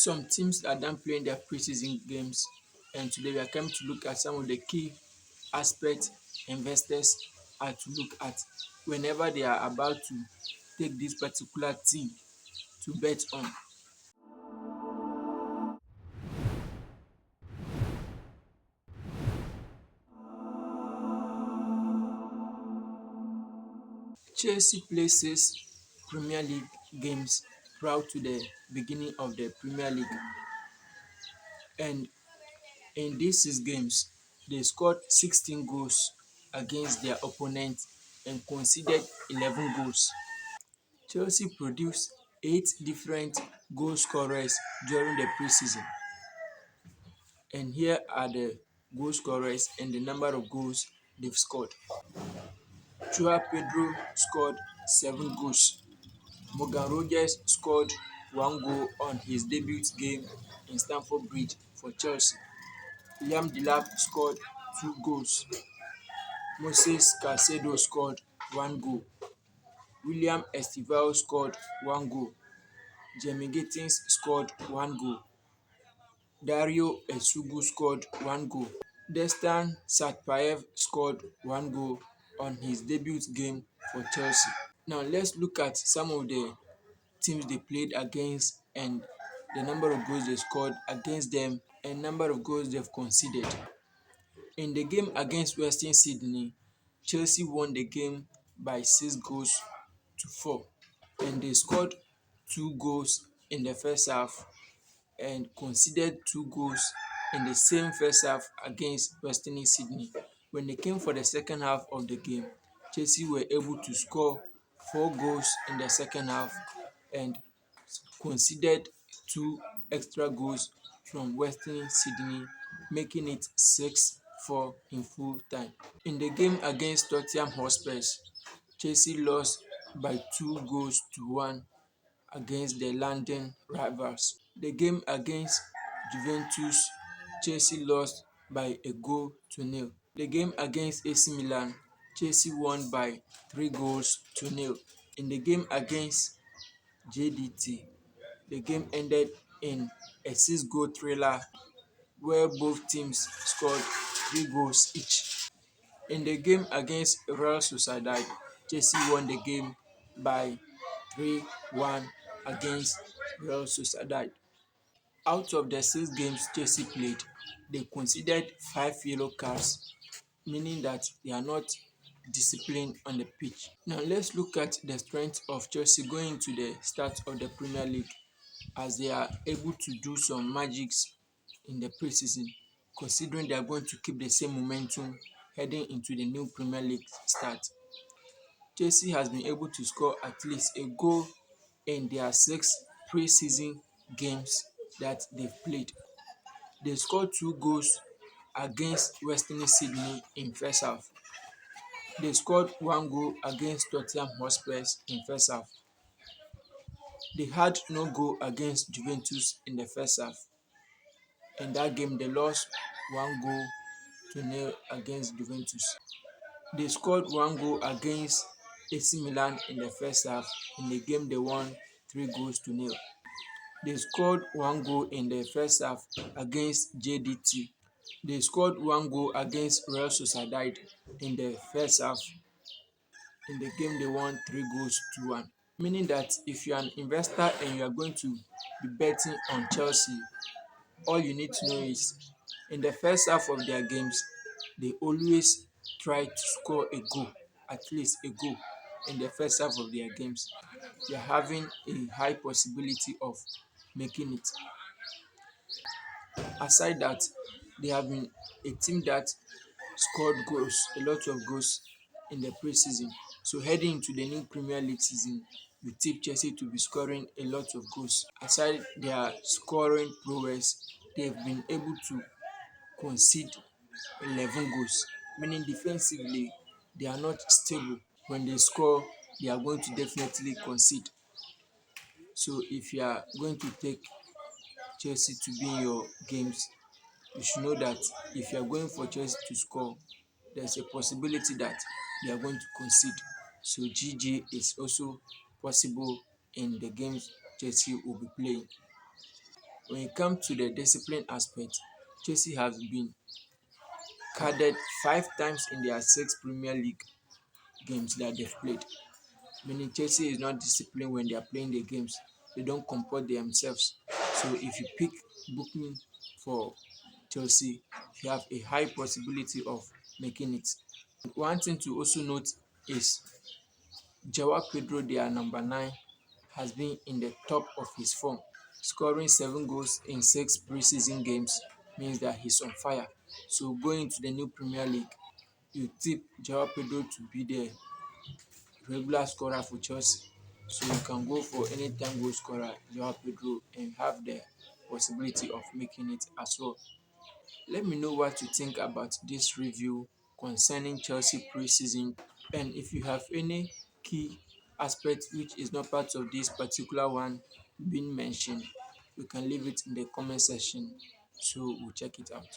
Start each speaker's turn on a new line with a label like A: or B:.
A: Some teams are done playing their preseason games, and today we are coming to look at some of the key aspects investors are to look at whenever they are about to take this particular team to bet on. Chelsea places Premier League games prior to the beginning of the Premier League, and in these 6 games, they scored 16 goals against their opponent and conceded 11 goals. Chelsea produced 8 different goal scorers during the preseason, and here are the goal scorers and the number of goals they've scored. Joao Pedro scored 7 goals. Morgan Rogers scored 1 goal on his debut game in Stamford Bridge for Chelsea. Liam Delap scored 2 goals. Moses Caicedo scored 1 goal. William Estival scored 1 goal. Jamie Gittins scored 1 goal. Dario Esugu scored 1 goal. Destan Satpaev scored 1 goal on his debut game for Chelsea. Now let's look at some of the teams they played against and the number of goals they scored against them and number of goals they've conceded. In the game against Western Sydney, Chelsea won the game by 6 goals to 4, and they scored 2 goals in the first half and conceded 2 goals in the same first half against Western Sydney. When they came for the second half of the game, Chelsea were able to score 4 goals in the second half and conceded 2 extra goals from Western Sydney, making it 6-4 in full time. In the game against Tottenham Hotspur, Chelsea lost by 2 goals to 1 against the London rivals. The game against Juventus, Chelsea lost by a goal to nil. The game against AC Milan, Chelsea won by 3 goals to nil. In the game against JDT, the game ended in a 6-goal thriller where both teams scored 3 goals each. In the game against Real Sociedad, Chelsea won the game by 3-1 against Real Sociedad. Out of the 6 games Chelsea played, they conceded 5 yellow cards, meaning that they are not disciplined on the pitch. Now let's look at the strength of Chelsea going into the start of the Premier League, as they are able to do some magics in the preseason, considering they are going to keep the same momentum heading into the new Premier League start. Chelsea has been able to score at least a goal in their 6 preseason games that they've played. They scored 2 goals against Western Sydney in first half. They scored 1 goal against Tottenham Hotspur in first half. They had no goal against Juventus in the first half. In that game, they lost 1 goal to nil against Juventus. They scored 1 goal against AC Milan in the first half. In the game, they won 3 goals to nil. They scored 1 goal in the first half against JDT. They scored 1 goal against Real Sociedad in the first half. In the game, they won 3 goals to 1. Meaning that if you are an investor and you are going to be betting on Chelsea, all you need to know is in the first half of their games, they always try to score a goal, at least a goal in the first half of their games. They are having a high possibility of making it. Aside that, they have been a team that scored goals, a lot of goals in the preseason. So heading into the new Premier League season, we tip Chelsea to be scoring a lot of goals. Aside their scoring prowess, they've been able to concede 11 goals, meaning defensively they are not stable. When they score, they are going to definitely concede. So if you are going to take Chelsea to be in your games, you should know that if you are going for Chelsea to score, there's a possibility that they are going to concede. So GG is also possible in the games Chelsea will be playing. When it comes to the discipline aspect, Chelsea has been carded 5 times in their 6 Premier League games that they've played. Meaning Chelsea is not disciplined when they are playing the games. They don't comport themselves. So if you pick booking for Chelsea, you have a high possibility of making it. One thing to also note is Joao Pedro, their number 9, has been in the top of his form. Scoring 7 goals in 6 preseason games means that he's on fire. So going into the new Premier League, you tip Joao Pedro to be the regular scorer for Chelsea. So you can go for anytime goal scorer, Joao Pedro, and have the possibility of making it as well. Let me know what you think about this review concerning Chelsea preseason, and if you have any key aspect which is not part of this particular one being mentioned, you can leave it in the comment section so we'll check it out.